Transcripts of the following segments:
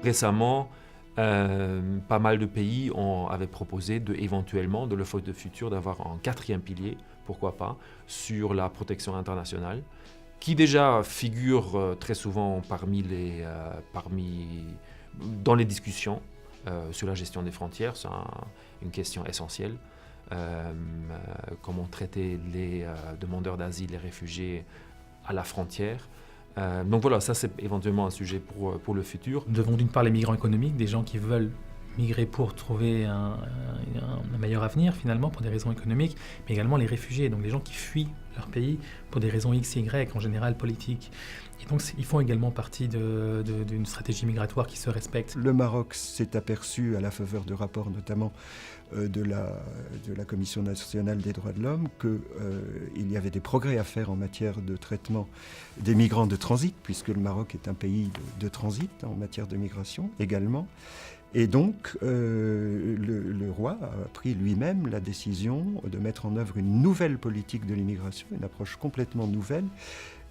Récemment, pas mal de pays avaient proposé éventuellement de l'Office de futur d'avoir un quatrième pilier, pourquoi pas, sur la protection internationale, qui déjà figure très souvent dans les discussions sur la gestion des frontières. C'est une question essentielle. Comment traiter les demandeurs d'asile, les réfugiés à la frontière. Donc voilà, ça c'est éventuellement un sujet pour le futur. Nous devons d'une part les migrants économiques, des gens qui veulent migrer pour trouver un meilleur avenir finalement pour des raisons économiques, mais également les réfugiés, donc les gens qui fuient leur pays pour des raisons X et Y, en général politiques. Et donc ils font également partie d'une stratégie migratoire qui se respecte. Le Maroc s'est aperçu à la faveur de rapports notamment de la Commission nationale des droits de l'homme qu'il y avait des progrès à faire en matière de traitement des migrants de transit, puisque le Maroc est un pays de transit en matière de migration également. Et donc, le roi a pris lui-même la décision de mettre en œuvre une nouvelle politique de l'immigration, une approche complètement nouvelle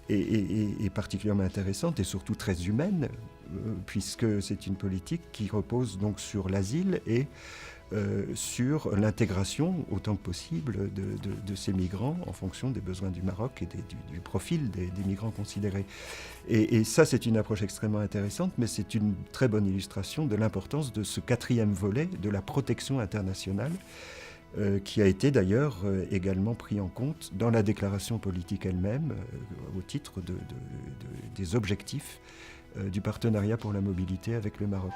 et particulièrement intéressante et surtout très humaine, puisque c'est une politique qui repose donc sur l'asile et sur l'intégration autant que possible de ces migrants en fonction des besoins du Maroc et du profil des migrants considérés. Et ça, c'est une approche extrêmement intéressante, mais c'est une très bonne illustration de l'importance de ce quatrième volet de la protection internationale, qui a été d'ailleurs également pris en compte dans la déclaration politique elle-même, au titre des objectifs du partenariat pour la mobilité avec le Maroc.